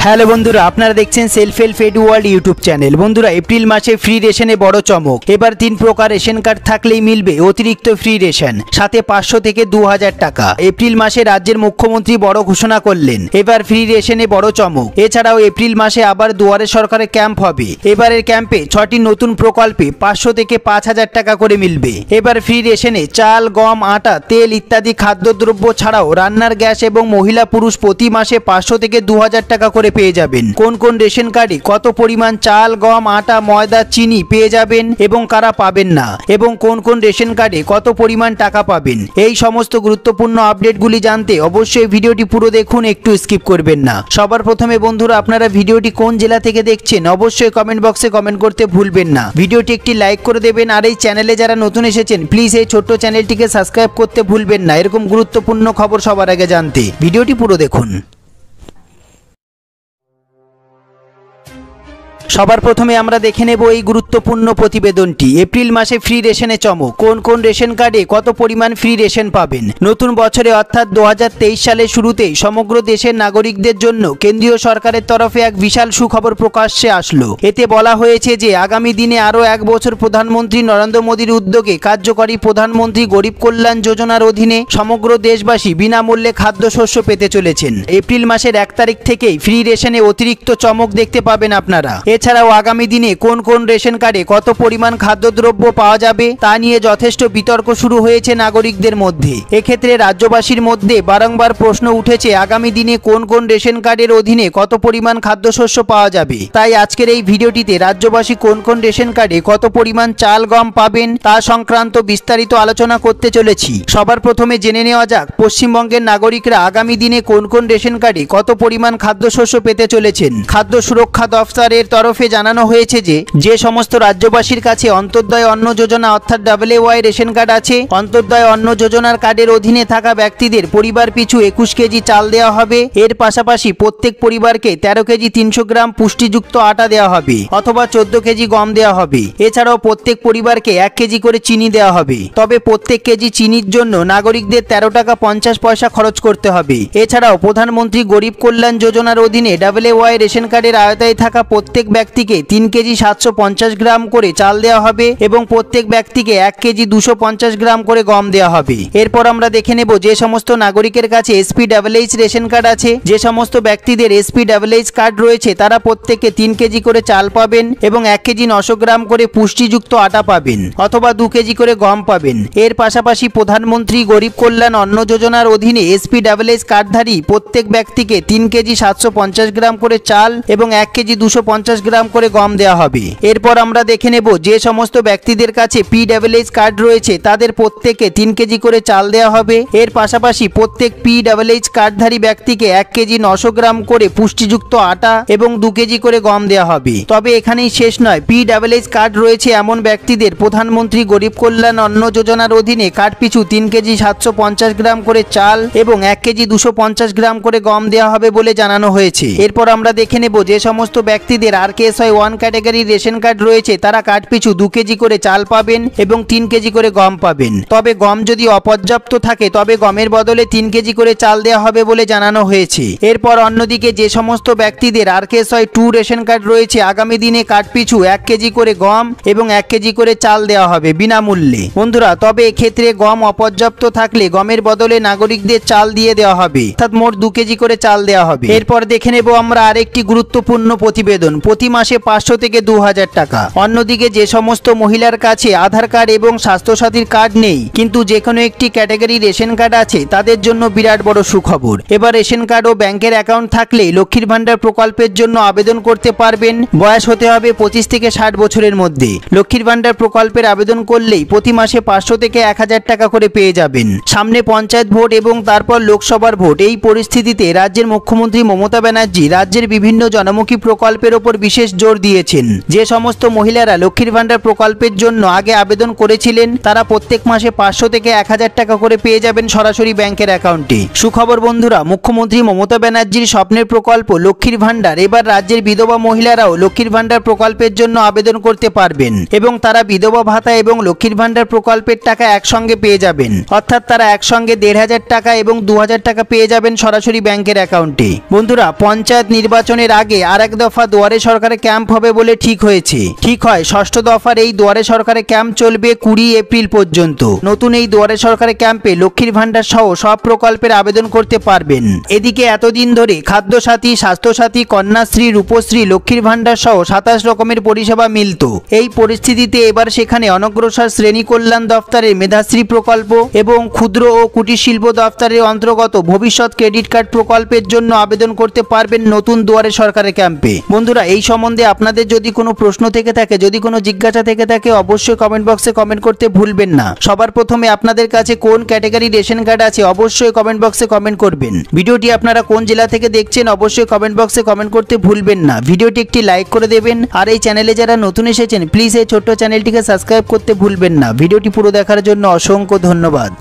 Hello বন্ধুরা, আপনারা দেখছেন self help edu world YouTube channel. বন্ধুরা, এপ্রিল মাসে ফ্রি রেশনে বড় চমক। এবার 3 প্রকার রেশন কার্ড থাকলেই মিলবে অতিরিক্ত ফ্রি রেশন, সাথে 500 থেকে 2000 টাকা। এপ্রিল মাসে রাজ্যের মুখ্যমন্ত্রী বড় ঘোষণা করলেন, এবার ফ্রি রেশনে বড় চমক। এছাড়াও এপ্রিল মাসে আবার দুয়ারে সরকারের ক্যাম্প হবে। এবারের ক্যাম্পে 6টি নতুন প্রকল্পে 500 থেকে 5000 টাকা করে মিলবে। এবার ফ্রি রেশনে চাল, গম, আটা, তেল ইত্যাদি খাদ্যদ্রব্য ছাড়াও রান্নার গ্যাস এবং মহিলা পুরুষ প্রতি মাসে 500 থেকে 2000 টাকা করে পেয়ে যাবেন। কোন কোন রেশন কার্ডে কত পরিমাণ চাল, গম, আটা, ময়দা, চিনি পেয়ে যাবেন এবং কারা পাবেন না, এবং কোন কোন রেশন কার্ডে কত পরিমাণ টাকা পাবেন, এই সমস্ত গুরুত্বপূর্ণ আপডেটগুলি জানতে অবশ্যই ভিডিওটি পুরো দেখুন, একটু স্কিপ করবেন না। সবার প্রথমে বন্ধুরা, আপনারা ভিডিওটি কোন জেলা থেকে দেখছেন অবশ্যই কমেন্ট বক্সে কমেন্ট করতে ভুলবেন না। ভিডিওটি একটি লাইক করে দেবেন, আর এই চ্যানেলে যারা নতুন এসেছেন প্লিজ এই ছোট্ট চ্যানেলটিকে সাবস্ক্রাইব করতে ভুলবেন না এরকম গুরুত্বপূর্ণ খবর সবার আগে জানতে। ভিডিওটি পুরো দেখুন। সবার প্রথমে আমরা দেখে নেব এই গুরুত্বপূর্ণ প্রতিবেদনটি। এপ্রিল মাসে ফ্রি রেশনে চমক। কোন কোন রেশন কার্ডে কত পরিমাণ ফ্রি রেশন পাবেন। নতুন বছরে অর্থাৎ 2023 সালের শুরুতেই সমগ্র দেশের নাগরিকদের জন্য কেন্দ্রীয় সরকারের তরফে এক বিশাল সুখবর প্রকাশ্যে আসলো। এতে বলা হয়েছে যে আগামী দিনে আরও 1 বছর প্রধানমন্ত্রী নরেন্দ্র মোদীর উদ্যোগে কার্যকরী প্রধানমন্ত্রী গরিব কল্যাণ যোজনার অধীনে সমগ্র দেশবাসী বিনামূল্যে খাদ্যশস্য পেতে চলেছেন। এপ্রিল মাসের 1 তারিখ থেকেই ফ্রি রেশনে অতিরিক্ত চমক দেখতে পাবেন আপনারা। এছাড়াও আগামী দিনে কোন কোন রেশন কার্ডে কত পরিমাণ খাদ্যদ্রব্য পাওয়া যাবে তা নিয়ে যথেষ্ট বিতর্ক শুরু হয়েছে নাগরিকদের মধ্যে। এক্ষেত্রে রাজ্যবাসীর মধ্যে বারংবার প্রশ্ন উঠেছে আগামী দিনে কোন কোন রেশন কার্ডের অধীনে কত পরিমাণ খাদ্যশস্য পাওয়া যাবে। তাই আজকের এই ভিডিওটিতে রাজ্যবাসী কোন কোন রেশন কার্ডে কত পরিমাণ চাল, গম পাবেন তা সংক্রান্ত বিস্তারিত আলোচনা করতে চলেছি। সবার প্রথমে জেনে নেওয়া যাক পশ্চিমবঙ্গের নাগরিকরা আগামী দিনে কোন কোন রেশন কার্ডে কত পরিমাণ খাদ্যশস্য পেতে চলেছেন। খাদ্য সুরক্ষা দফতরের তরফে জানানো হয়েছে যে সমস্ত রাজ্যবাসীর কাছে অন্তর্দয় অন্ন যোজনা অর্থাৎ WY রেশন কার্ড আছে, অন্তর্দয় অন্ন যোজনার কার্ডের অধীনে থাকা ব্যক্তিদের পরিবার পিছু 21 কেজি চাল দেওয়া হবে। এর পাশাপাশি প্রত্যেক পরিবারকে 13 কেজি 300 গ্রাম পুষ্টিযুক্ত আটা দেওয়া হবে অথবা 14 কেজি গম দেওয়া হবে। এছাড়াও প্রত্যেক পরিবারকে 1 কেজি করে চিনি দেওয়া হবে। তবে প্রত্যেক কেজি চিনির জন্য নাগরিকদের 13 টাকা 50 পয়সা খরচ করতে হবে। এছাড়াও প্রধানমন্ত্রী গরিব কল্যাণ যোজনার অধীনে WY রেশন কার্ডের আওতায় থাকা প্রত্যেক ব্যক্তিকে 3 কেজি 750 গ্রাম করে চাল দেওয়া হবে এবং প্রত্যেক ব্যক্তিকে 1 কেজি 250 গ্রাম করে গম দেওয়া হবে। এরপর আমরা দেখে নেব যে সমস্ত নাগরিকের কাছে SPWH রেশন কার্ড আছে, যে সমস্ত ব্যক্তিদের SPWH কার্ড রয়েছে তারা প্রত্যেকে 3 কেজি করে চাল পাবেন এবং 1 কেজি 900 গ্রাম করে পুষ্টিযুক্ত আটা পাবেন অথবা 2 কেজি করে গম পাবেন। এর পাশাপাশি প্রধানমন্ত্রী গরিব কল্যাণ অন্ন যোজনার অধীনে SPWH কার্ডধারী প্রত্যেক ব্যক্তিকে 3 কেজি 750 গ্রাম করে চাল এবং 1 কেজি 250 গ্রাম করে গম দেওয়া হবে। এরপর আমরা দেখে নেব যে সমস্ত ব্যক্তিদের কাছে PWH কার্ড রয়েছে তাদের প্রত্যেককে 3 কেজি করে চাল দেওয়া হবে। এর পাশাপাশি প্রত্যেক PWH কার্ডধারী ব্যক্তিকে 1 কেজি 900 গ্রাম করে পুষ্টিযুক্ত আটা এবং 2 কেজি করে গম দেওয়া হবে। তবে এখানেই শেষ নয়, PWH কার্ড রয়েছে এমন ব্যক্তিদের প্রধানমন্ত্রী গরিব কল্যাণ অন্ন যোজনার অধীনে কার্ড পিছু 3 কেজি 750 গ্রাম করে চাল এবং 1 কেজি 250 গ্রাম করে গম দেওয়া হবে বলে জানানো হয়েছে। এরপর আমরা দেখে নেব যে সমস্ত ব্যক্তিদের RKSY 1 ক্যাটাগরির রেশন কার্ড রয়েছে তারা কার্ড পিছু 2 কেজি করে চাল পাবেন এবং 3 কেজি করে গম পাবেন। তবে গম যদি অপর্যাপ্ত থাকে তবে গমের বদলে 3 কেজি করে চাল দেওয়া হবে বলে জানানো হয়েছে। এরপর অন্যদিকে যে সমস্ত ব্যক্তিদের RKSY 2 রেশন কার্ড রয়েছে আগামী দিনে কার্ড পিছু 1 কেজি করে গম এবং 1 কেজি করে চাল দেওয়া হবে বিনামূল্যে। বন্ধুরা, তবে এক্ষেত্রে গম অপর্যাপ্ত থাকলে গমের বদলে নাগরিকদের চাল দিয়ে দেওয়া হবে, অর্থাৎ মোট 2 কেজি করে চাল দেওয়া হবে। এরপর দেখে নেব আমরা আরেকটি গুরুত্বপূর্ণ প্রতিবেদন। প্রতি মাসে 500 থেকে 2000 টাকা। অন্যদিকে যে সমস্ত মহিলার কাছে আধার কার্ড এবং স্বাস্থ্যসাথীর কার্ড নেই কিন্তু যে কোনো একটি ক্যাটাগরি রেশন কার্ড আছে তাদের জন্য বিরাট বড় সুখবর। এবার রেশন কার্ড ও ব্যাংকের অ্যাকাউন্ট থাকলে লক্ষ্মীর ভান্ডার প্রকল্পের জন্য আবেদন করতে পারবেন। বয়স হতে হবে 25 থেকে 60 বছরের মধ্যে। লক্ষ্মীর ভান্ডার প্রকল্পের আবেদন করলেই প্রতি মাসে 500 থেকে 1000 টাকা করে পেয়ে যাবেন। সামনে পঞ্চায়েত ভোট এবং তারপর লোকসভার ভোট। এই পরিস্থিতিতে রাজ্যের মুখ্যমন্ত্রী মমতা ব্যানার্জি রাজ্যের বিভিন্ন জনমুখী প্রকল্পের ওপর বিশেষ জোর দিয়েছেন। যে সমস্ত মহিলারা লক্ষ্মীর ভান্ডার প্রকল্পের জন্য আগে আবেদন করেছিলেন তারা প্রত্যেক মাসে 500 থেকে 1000 টাকা করে পেয়ে যাবেন সরাসরি ব্যাংকের অ্যাকাউন্টে। সুখবর বন্ধুরা, মুখ্যমন্ত্রী মমতা ব্যানার্জির স্বপ্নের প্রকল্প লক্ষ্মীর ভান্ডার এবার রাজ্যের বিধবা মহিলারাও লক্ষ্মীর ভান্ডার প্রকল্পের জন্য আবেদন করতে পারবেন এবং তারা বিধবা ভাতা এবং লক্ষ্মীর ভান্ডার প্রকল্পের টাকা একসঙ্গে পেয়ে যাবেন। অর্থাৎ তারা একসঙ্গে 1500 টাকা এবং 2000 টাকা পেয়ে যাবেন সরাসরি ব্যাংকের অ্যাকাউন্টে। বন্ধুরা, পঞ্চায়েত নির্বাচনের আগে আর এক দফা দুয়ারে সরকারে ক্যাম্প হবে বলে ঠিক হয়েছে। ঠিক হয়, ষষ্ঠ দফার এই দুয়ারে সরকারে ক্যাম্প চলবে 20 এপ্রিল পর্যন্ত। নতুন এই দুয়ারে সরকারে ক্যাম্পে লক্ষ্মীর ভান্ডার সহ সব প্রকল্পের আবেদন করতে পারবেন। এদিকে এতদিন ধরে খাদ্য সাথী, স্বাস্থ্য সাথী, কন্যাশ্রী, রূপশ্রী, লক্ষ্মীর ভান্ডার সহ 27 রকমের পরিষেবা মিলত। এই পরিস্থিতিতে এবার সেখানে অনগ্রসর শ্রেণী কল্যাণ দফতরের মেধাশ্রী প্রকল্প এবং ক্ষুদ্র ও কুটির শিল্প দফতরের অন্তর্গত ভবিষ্যৎ ক্রেডিট কার্ড প্রকল্পের জন্য আবেদন করতে পারবেন নতুন দুয়ারে সরকারের ক্যাম্পে। বন্ধুরা, এই সম্বন্ধে আপনাদের যদি কোনো প্রশ্ন থেকে থাকে, যদি কোনো জিজ্ঞাসা থেকে থাকে, অবশ্যই কমেন্ট বক্সে কমেন্ট করতে ভুলবেন না। সবার প্রথমে আপনাদের কাছে কোন ক্যাটাগরি রেশন কার্ড আছে অবশ্যই কমেন্ট বক্সে কমেন্ট করবেন। ভিডিওটি আপনারা কোন জেলা থেকে দেখছেন অবশ্যই কমেন্ট বক্সে কমেন্ট করতে ভুলবেন না। ভিডিওটি একটি লাইক করে দেবেন আর এই চ্যানেলে যারা নতুন এসেছেন প্লিজ এই ছোট্ট চ্যানেলটিকে সাবস্ক্রাইব করতে ভুলবেন না। ভিডিওটি পুরো দেখার জন্য অসংখ্য ধন্যবাদ।